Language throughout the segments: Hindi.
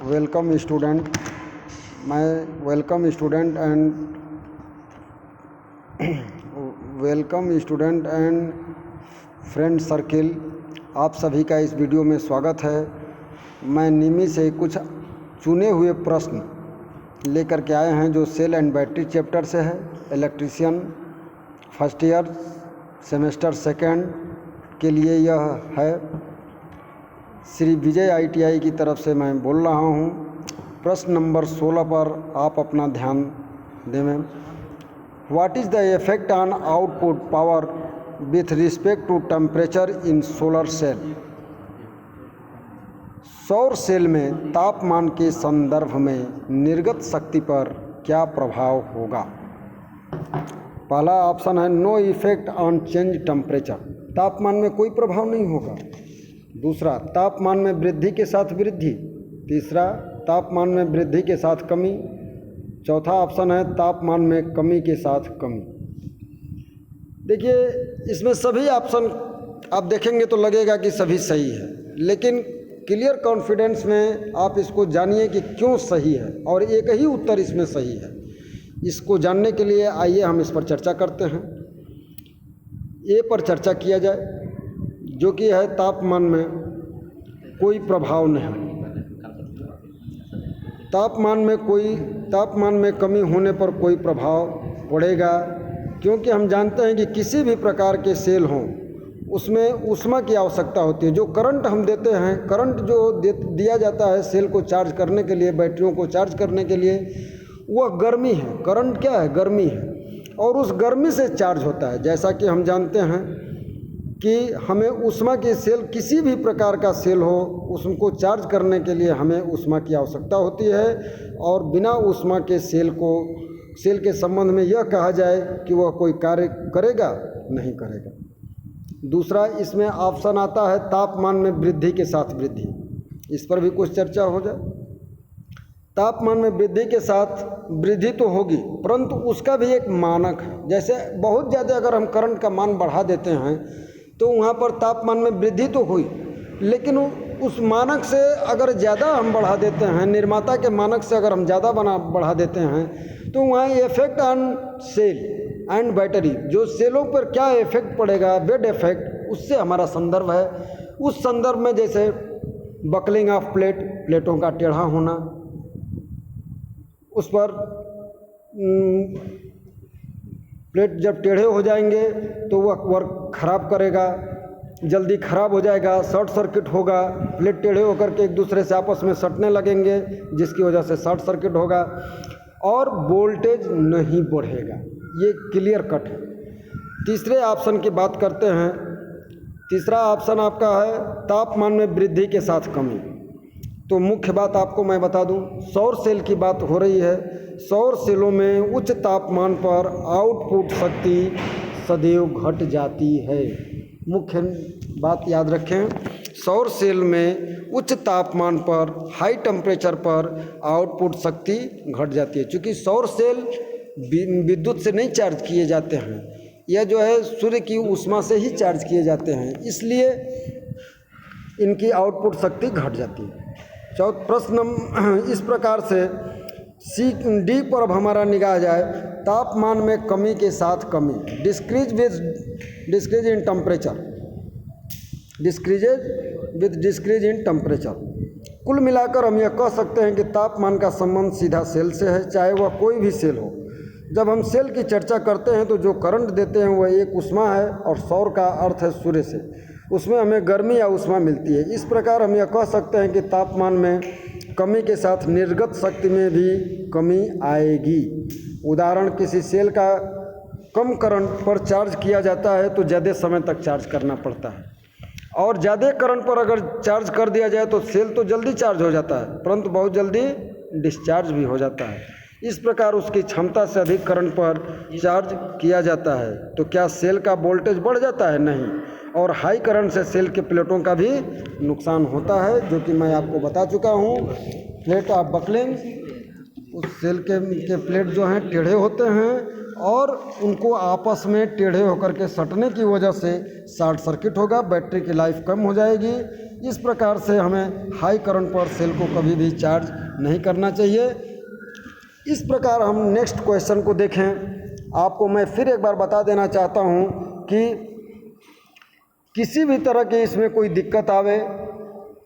Welcome student and friend circle. आप सभी का इस वीडियो में स्वागत है। मैं निमी से कुछ चुने हुए प्रश्न लेकर के आए हैं जो सेल एंड बैटरी चैप्टर से है। Electrician first year semester second के लिए यह है। श्री विजय ITI की तरफ से मैं बोल रहा हूँ। प्रश्न नंबर 16 पर आप अपना ध्यान दें। What is the effect on output power with respect to temperature in solar cell? सौर सेल में तापमान के संदर्भ में निर्गत शक्ति पर क्या प्रभाव होगा? पहला ऑप्शन है no effect on change temperature, तापमान में कोई प्रभाव नहीं होगा। दूसरा, तापमान में वृद्धि के साथ वृद्धि। तीसरा, तापमान में वृद्धि के साथ कमी। चौथा ऑप्शन है तापमान में कमी के साथ कमी। देखिए, इसमें सभी ऑप्शन आप देखेंगे तो लगेगा कि सभी सही है, लेकिन क्लियर कॉन्फिडेंस में आप इसको जानिए कि क्यों सही है और एक ही उत्तर इसमें सही है। इसको जानने के लिए आइए हम इस पर चर्चा करते हैं। ए पर चर्चा किया जाए, जो कि है तापमान में कोई प्रभाव नहीं। तापमान में कमी होने पर कोई प्रभाव पड़ेगा, क्योंकि हम जानते हैं कि किसी भी प्रकार के सेल हों उसमें ऊष्मा की आवश्यकता होती है। जो करंट हम देते हैं, करंट जो दिया जाता है सेल को चार्ज करने के लिए, बैटरियों को चार्ज करने के लिए, वह गर्मी है। करंट क्या है? गर्मी है, और उस गर्मी से चार्ज होता है। जैसा कि हम जानते हैं कि हमें ऊष्मा की सेल, किसी भी प्रकार का सेल हो, उसको चार्ज करने के लिए हमें ऊष्मा की आवश्यकता होती है, और बिना ऊष्मा के सेल के संबंध में यह कहा जाए कि वह कोई कार्य करेगा नहीं करेगा। दूसरा, इसमें ऑप्शन आता है तापमान में वृद्धि के साथ वृद्धि। इस पर भी कुछ चर्चा हो जाए। तापमान में वृद्धि के साथ वृद्धि तो होगी, परंतु उसका भी एक मानक है। जैसे बहुत ज़्यादा अगर हम करंट का मान बढ़ा देते हैं तो वहाँ पर तापमान में वृद्धि तो हुई, लेकिन उस मानक से अगर ज़्यादा हम बढ़ा देते हैं, निर्माता के मानक से अगर हम ज़्यादा बढ़ा देते हैं, तो वहाँ effect on sale and battery, जो सेलों पर क्या इफेक्ट पड़ेगा, वेट इफेक्ट, उससे हमारा संदर्भ है। उस संदर्भ में जैसे बकलिंग ऑफ प्लेटों का टेढ़ा होना, उस पर प्लेट जब टेढ़े हो जाएंगे तो वह वर्क खराब करेगा, जल्दी खराब हो जाएगा, शॉर्ट सर्किट होगा। प्लेट टेढ़े होकर के एक दूसरे से आपस में सटने लगेंगे, जिसकी वजह से शॉर्ट सर्किट होगा और वोल्टेज नहीं बढ़ेगा। ये क्लियर कट है। तीसरे ऑप्शन की बात करते हैं। तीसरा ऑप्शन आपका है तापमान में वृद्धि के साथ कमी। तो मुख्य बात आपको मैं बता दूं, सौर सेल की बात हो रही है। सौर सेलों में उच्च तापमान पर आउटपुट शक्ति सदैव घट जाती है। मुख्य बात याद रखें, सौर सेल में उच्च तापमान पर, हाई टेम्परेचर पर आउटपुट शक्ति घट जाती है। क्योंकि सौर सेल विद्युत से नहीं चार्ज किए जाते हैं, यह जो है सूर्य की ऊष्मा से ही चार्ज किए जाते हैं, इसलिए इनकी आउटपुट शक्ति घट जाती है। चौथा प्रश्न इस प्रकार से D पर अब हमारा निगाह जाए। तापमान में कमी के साथ कमी, decrease in temperature, decrease in temperature. कुल मिलाकर हम यह कह सकते हैं कि तापमान का संबंध सीधा सेल से है, चाहे वह कोई भी सेल हो। जब हम सेल की चर्चा करते हैं तो जो करंट देते हैं वह एक ऊष्मा है, और सौर का अर्थ है सूर्य से, उसमें हमें गर्मी या ऊष्मा मिलती है। इस प्रकार हम यह कह सकते हैं कि तापमान में कमी के साथ निर्गत शक्ति में भी कमी आएगी। उदाहरण, किसी सेल का कम करंट पर चार्ज किया जाता है तो ज़्यादा समय तक चार्ज करना पड़ता है, और ज़्यादा करंट पर अगर चार्ज कर दिया जाए तो सेल तो जल्दी चार्ज हो जाता है, परंतु बहुत जल्दी डिस्चार्ज भी हो जाता है। इस प्रकार उसकी क्षमता से अधिक करंट पर चार्ज किया जाता है तो क्या सेल का वोल्टेज बढ़ जाता है? नहीं। और हाई करंट से सेल के प्लेटों का भी नुकसान होता है, जो कि मैं आपको बता चुका हूँ। प्लेट ऑफ बकलिंग, उस सेल के प्लेट जो हैं टेढ़े होते हैं और उनको आपस में टेढ़े होकर के सटने की वजह से शॉर्ट सर्किट होगा, बैटरी की लाइफ कम हो जाएगी। इस प्रकार से हमें हाई करंट पर सेल को कभी भी चार्ज नहीं करना चाहिए। इस प्रकार हम नेक्स्ट क्वेश्चन को देखें। आपको मैं फिर एक बार बता देना चाहता हूं कि किसी भी तरह की इसमें कोई दिक्कत आवे,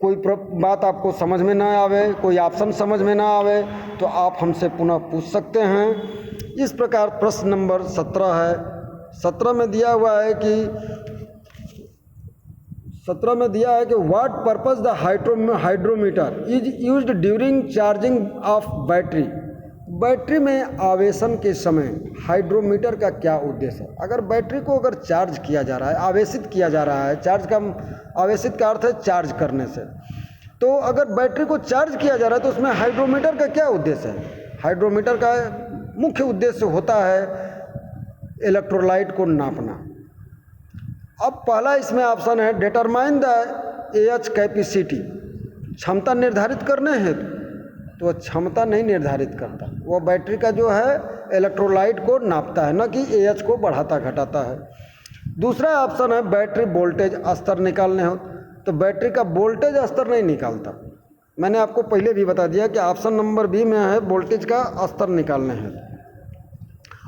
कोई बात आपको समझ में ना आवे, कोई ऑप्शन समझ में ना आवे, तो आप हमसे पुनः पूछ सकते हैं। इस प्रकार प्रश्न नंबर 17 है। 17 में दिया हुआ है कि what purpose the hydrometer is used during charging of battery. Battery में आवेशन के समय हाइड्रोमीटर का क्या उद्देश्य है? अगर बैटरी को चार्ज किया जा रहा है, आवेशित किया जा रहा है, आवेशित का अर्थ है चार्ज करने से, तो अगर बैटरी को चार्ज किया जा रहा है तो उसमें हाइड्रोमीटर का क्या उद्देश्य है? हाइड्रोमीटर का मुख्य उद्देश्य होता है इलेक्ट्रोलाइट को नापना। अब पहला इसमें ऑप्शन है डिटरमाइन द AH कैपेसिटी, क्षमता निर्धारित करने हेतु। तो क्षमता नहीं निर्धारित करता, वो बैटरी का जो है इलेक्ट्रोलाइट को नापता है, न कि AH को बढ़ाता घटाता है। दूसरा ऑप्शन है बैटरी वोल्टेज स्तर निकालने हो, तो बैटरी का वोल्टेज स्तर नहीं निकालता। मैंने आपको पहले भी बता दिया कि ऑप्शन नंबर बी में है वोल्टेज का स्तर निकालने हैं,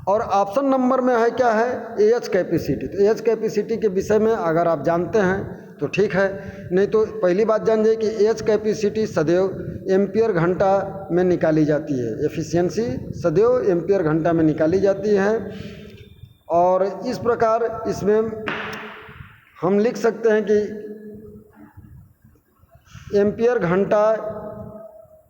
और ऑप्शन नंबर में है क्या है AH कैपेसिटी। तो AH कैपेसिटी के विषय में अगर आप जानते हैं तो ठीक है, नहीं तो पहली बात जान जाइए कि AH कैपेसिटी सदैव एम्पियर घंटा में निकाली जाती है, एफिशिएंसी सदैव एम्पियर घंटा में निकाली जाती है। और इस प्रकार इसमें हम लिख सकते हैं कि एम्पियर घंटा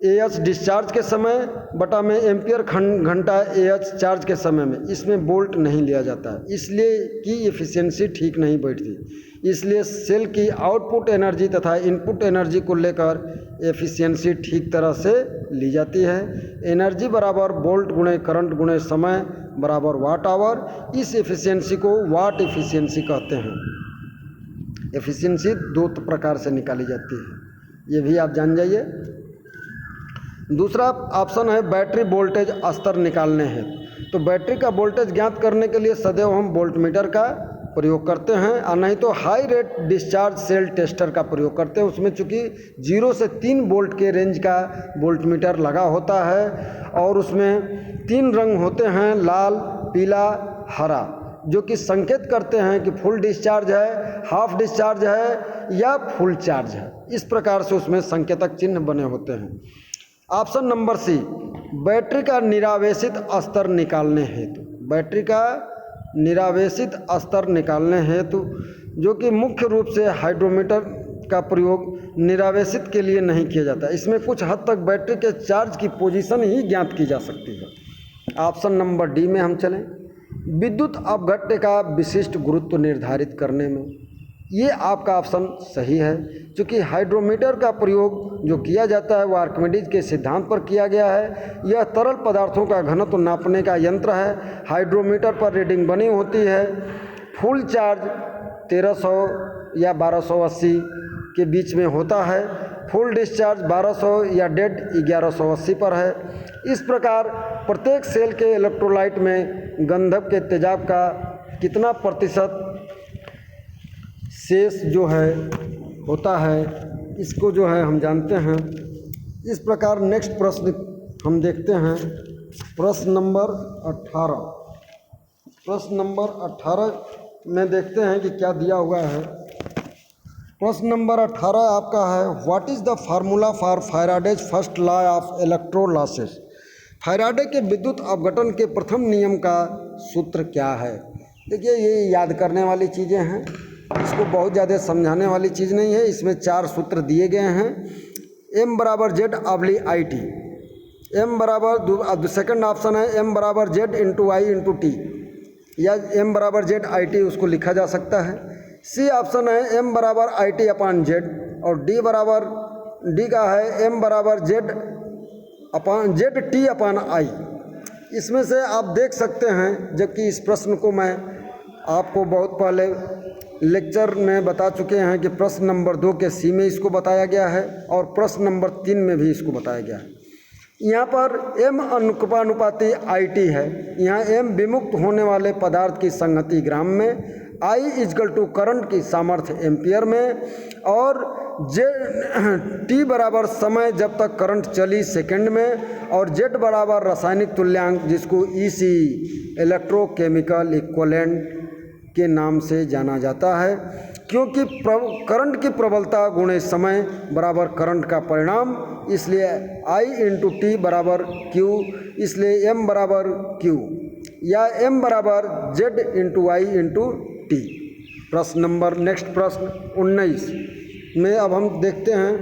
AH डिस्चार्ज के समय बटा में एम्पियर घंटा AH चार्ज के समय में, इसमें वोल्ट नहीं लिया जाता है, इसलिए कि एफिशिएंसी ठीक नहीं बैठती। इसलिए सेल की आउटपुट एनर्जी तथा इनपुट एनर्जी को लेकर एफिशिएंसी ठीक तरह से ली जाती है। एनर्जी बराबर वोल्ट गुणे करंट गुणे समय बराबर वाट आवर। इस एफिशिएंसी को वाट एफिशिएंसी कहते हैं। एफिशिएंसी दो प्रकार से निकाली जाती है, ये भी आप जान जाइए। दूसरा ऑप्शन है बैटरी वोल्टेज स्तर निकालने हैं। तो बैटरी का वोल्टेज ज्ञात करने के लिए सदैव हम वोल्टमीटर का प्रयोग करते हैं, और नहीं तो high rate discharge cell tester का प्रयोग करते हैं। उसमें चूँकि 0 से 3 वोल्ट के रेंज का वोल्टमीटर लगा होता है, और उसमें 3 रंग होते हैं, लाल, पीला, हरा, जो कि संकेत करते हैं कि फुल डिस्चार्ज है, हाफ डिस्चार्ज है या फुल चार्ज है। इस प्रकार से उसमें संकेतक चिन्ह बने होते हैं। ऑप्शन नंबर सी बैटरी का निरावेशित स्तर निकालने हेतु। बैटरी का निरावेशित स्तर निकालने हेतु, जो कि मुख्य रूप से हाइड्रोमीटर का प्रयोग निरावेशित के लिए नहीं किया जाता। इसमें कुछ हद तक बैटरी के चार्ज की पोजीशन ही ज्ञात की जा सकती है। ऑप्शन नंबर डी में हम चलें। विद्युत अपघट्य का विशिष्ट गुरुत्व निर्धारित करने में, ये आपका ऑप्शन सही है, क्योंकि हाइड्रोमीटर का प्रयोग जो किया जाता है वो आर्किमिडीज के सिद्धांत पर किया गया है। यह तरल पदार्थों का घनत्व नापने का यंत्र है। हाइड्रोमीटर पर रीडिंग बनी होती है। फुल चार्ज 1300 या 1280 के बीच में होता है। फुल डिस्चार्ज 1200 या डेड 1180 पर है। इस प्रकार प्रत्येक सेल के इलेक्ट्रोलाइट में गंधक के तेजाब का कितना प्रतिशत शेष जो है होता है, इसको जो है हम जानते हैं। इस प्रकार नेक्स्ट प्रश्न हम देखते हैं, प्रश्न नंबर 18। प्रश्न नंबर 18 में देखते हैं कि क्या दिया हुआ है। प्रश्न नंबर 18 आपका है, what is the formula for Faraday's first law of electrolysis. Faraday के विद्युत अपघटन के प्रथम नियम का सूत्र क्या है? देखिए, ये याद करने वाली चीज़ें हैं, इसको बहुत ज़्यादा समझाने वाली चीज़ नहीं है। इसमें 4 सूत्र दिए गए हैं। M बराबर Z ऑब्लिक IT, M बराबर, सेकंड ऑप्शन है M बराबर Z into I into T, या M बराबर Z IT उसको लिखा जा सकता है। C ऑप्शन है M बराबर IT अपान Z, और D का है M बराबर ZT अपान I। इसमें से आप देख सकते हैं, जबकि इस प्रश्न को मैं आपको बहुत पहले लेक्चर में बता चुके हैं कि प्रश्न नंबर 2 के सी में इसको बताया गया है, और प्रश्न नंबर 3 में भी इसको बताया गया है। यहाँ पर m अनुपानुपाती IT है। यहाँ m विमुक्त होने वाले पदार्थ की संगति ग्राम में, I इजकल टू करंट की सामर्थ्य एम्पियर में, और T बराबर समय जब तक करंट चली सेकंड में, और Z बराबर रासायनिक तुल्यांक जिसको EC इलेक्ट्रोकेमिकल इक्विवेलेंट के नाम से जाना जाता है, क्योंकि करंट की प्रबलता गुणे समय बराबर करंट का परिणाम, इसलिए I इंटू टी बराबर Q, इसलिए M बराबर Q या M बराबर Z into I into T. प्रश्न नंबर नेक्स्ट प्रश्न 19 में अब हम देखते हैं,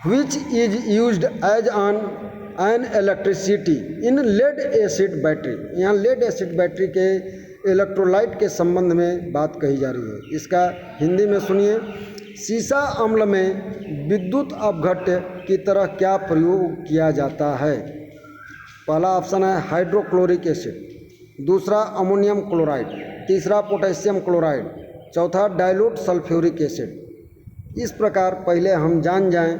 which is used as an electricity in lead acid battery. यहाँ लेड एसिड बैटरी के इलेक्ट्रोलाइट के संबंध में बात कही जा रही है। इसका हिंदी में सुनिए, सीसा अम्ल में विद्युत अपघट्य की तरह क्या प्रयोग किया जाता है। पहला ऑप्शन है हाइड्रोक्लोरिक एसिड, दूसरा अमोनियम क्लोराइड, तीसरा पोटेशियम क्लोराइड, चौथा डाइल्यूट सल्फ्यूरिक एसिड। इस प्रकार पहले हम जान जाएं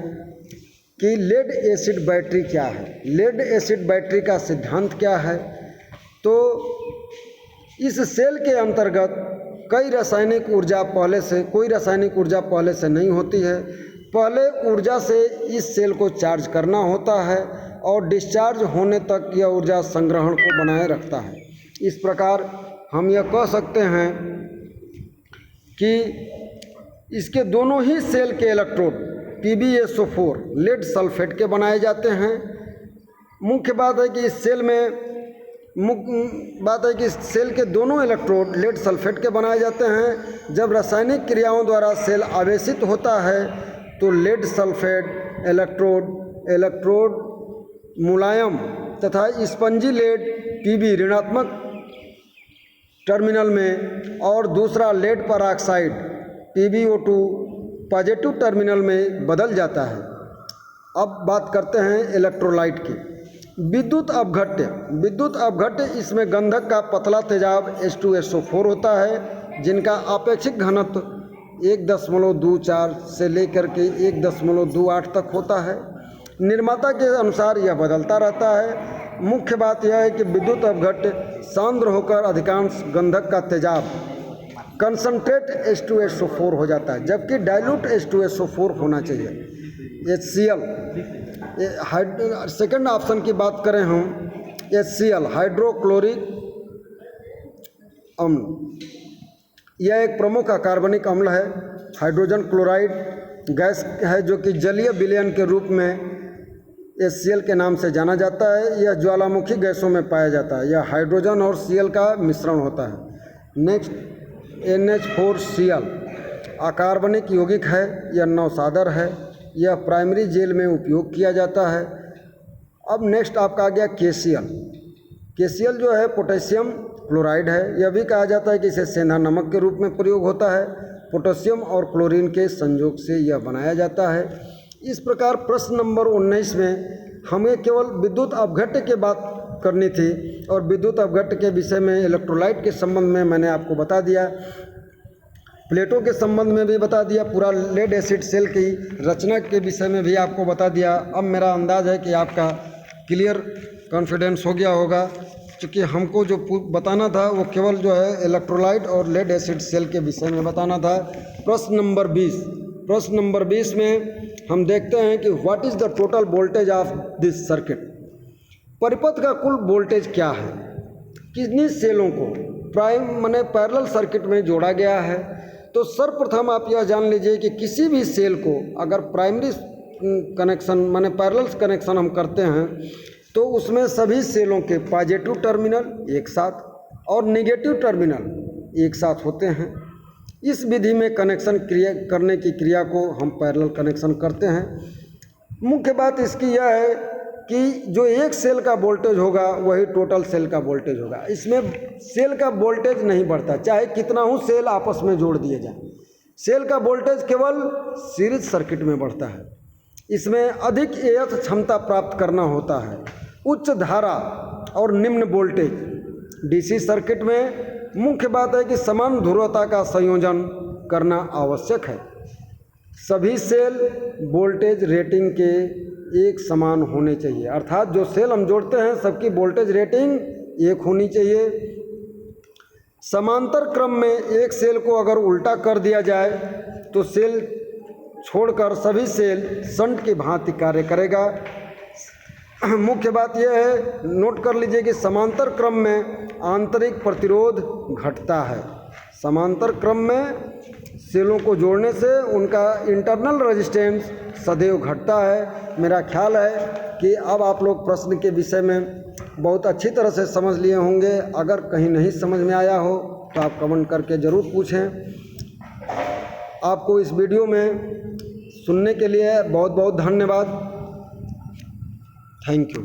कि लेड एसिड बैटरी क्या है। लेड एसिड बैटरी का सिद्धांत क्या है। तो इस सेल के अंतर्गत कोई रासायनिक ऊर्जा पहले से नहीं होती है। पहले ऊर्जा से इस सेल को चार्ज करना होता है और डिस्चार्ज होने तक यह ऊर्जा संग्रहण को बनाए रखता है। इस प्रकार हम यह कह सकते हैं कि इसके दोनों ही सेल के इलेक्ट्रोड PbSO4 लेड सल्फेट के बनाए जाते हैं। मुख्य बात है कि इस सेल के दोनों इलेक्ट्रोड लेड सल्फेट के बनाए जाते हैं। जब रासायनिक क्रियाओं द्वारा सेल आवेशित होता है तो लेड सल्फेट इलेक्ट्रोड मुलायम तथा स्पंजी लेड Pb ऋणात्मक टर्मिनल में और दूसरा lead peroxide PbO2 positive terminal में बदल जाता है। अब बात करते हैं इलेक्ट्रोलाइट की। विद्युत अपघट्य इसमें गंधक का पतला तेजाब H2SO4 होता है, जिनका आपेक्षिक घनत्व 1.24 से लेकर के 1.28 तक होता है। निर्माता के अनुसार यह बदलता रहता है। मुख्य बात यह है कि विद्युत अपघट्य सांद्र होकर अधिकांश गंधक का तेजाब कंसंट्रेट H2SO4 हो जाता है, जबकि डाइल्यूट H2SO4 होना चाहिए। HCl, सेकंड ऑप्शन की बात करें हम, HCl हाइड्रोक्लोरिक अम्ल, यह एक प्रमुख अकार्बनिक अम्ल है। हाइड्रोजन क्लोराइड गैस है जो कि जलीय विलयन के रूप में HCl के नाम से जाना जाता है। यह ज्वालामुखी गैसों में पाया जाता है। यह हाइड्रोजन और Cl का मिश्रण होता है। नेक्स्ट NH4Cl अकार्बनिक यौगिक है। यह नौसादर है। यह प्राइमरी जेल में उपयोग किया जाता है। अब नेक्स्ट आपका आ गया KCl जो है पोटेशियम क्लोराइड है। यह भी कहा जाता है कि इसे सेंधा नमक के रूप में प्रयोग होता है। पोटेशियम और क्लोरीन के संयोग से यह बनाया जाता है। इस प्रकार प्रश्न नंबर 19 में हमें केवल विद्युत अपघट्य की बात करनी थी और विद्युत अपघट्य के विषय में इलेक्ट्रोलाइट के संबंध में मैंने आपको बता दिया, प्लेटों के संबंध में भी बता दिया, पूरा लेड एसिड सेल की रचना के विषय में भी आपको बता दिया। अब मेरा अंदाज़ है कि आपका क्लियर कॉन्फिडेंस हो गया होगा, क्योंकि हमको जो बताना था वो केवल जो है इलेक्ट्रोलाइट और लेड एसिड सेल के विषय में बताना था। प्रश्न नंबर 20 में हम देखते हैं कि what is the total voltage of this circuit. परिपथ का कुल वोल्टेज क्या है, कितनी सेलों को पैरेलल सर्किट में जोड़ा गया है। तो सर्वप्रथम आप यह जान लीजिए कि किसी भी सेल को अगर प्राइमरी कनेक्शन पैरेलल कनेक्शन हम करते हैं तो उसमें सभी सेलों के पॉजिटिव टर्मिनल एक साथ और नेगेटिव टर्मिनल एक साथ होते हैं। इस विधि में कनेक्शन करने की क्रिया को हम पैरेलल कनेक्शन करते हैं। मुख्य बात इसकी यह है कि जो एक सेल का वोल्टेज होगा वही टोटल सेल का वोल्टेज होगा। इसमें सेल का वोल्टेज नहीं बढ़ता, चाहे कितना ही सेल आपस में जोड़ दिए जाएं। सेल का वोल्टेज केवल सीरीज सर्किट में बढ़ता है। इसमें अधिक एएच क्षमता प्राप्त करना होता है, उच्च धारा और निम्न वोल्टेज। डीसी सर्किट में मुख्य बात है कि समान ध्रुवता का संयोजन करना आवश्यक है। सभी सेल वोल्टेज रेटिंग के एक समान होने चाहिए, अर्थात जो सेल हम जोड़ते हैं सबकी वोल्टेज रेटिंग एक होनी चाहिए। समांतर क्रम में एक सेल को अगर उल्टा कर दिया जाए तो सेल छोड़कर सभी सेल शंट की भांति कार्य करेगा। मुख्य बात यह है, नोट कर लीजिए कि समांतर क्रम में आंतरिक प्रतिरोध घटता है। समांतर क्रम में सेलों को जोड़ने से उनका इंटरनल रेजिस्टेंस सदैव घटता है। मेरा ख्याल है कि अब आप लोग प्रश्न के विषय में बहुत अच्छी तरह से समझ लिए होंगे। अगर कहीं नहीं समझ में आया हो तो आप कमेंट करके ज़रूर पूछें। आपको इस वीडियो में सुनने के लिए बहुत बहुत धन्यवाद। Thank you.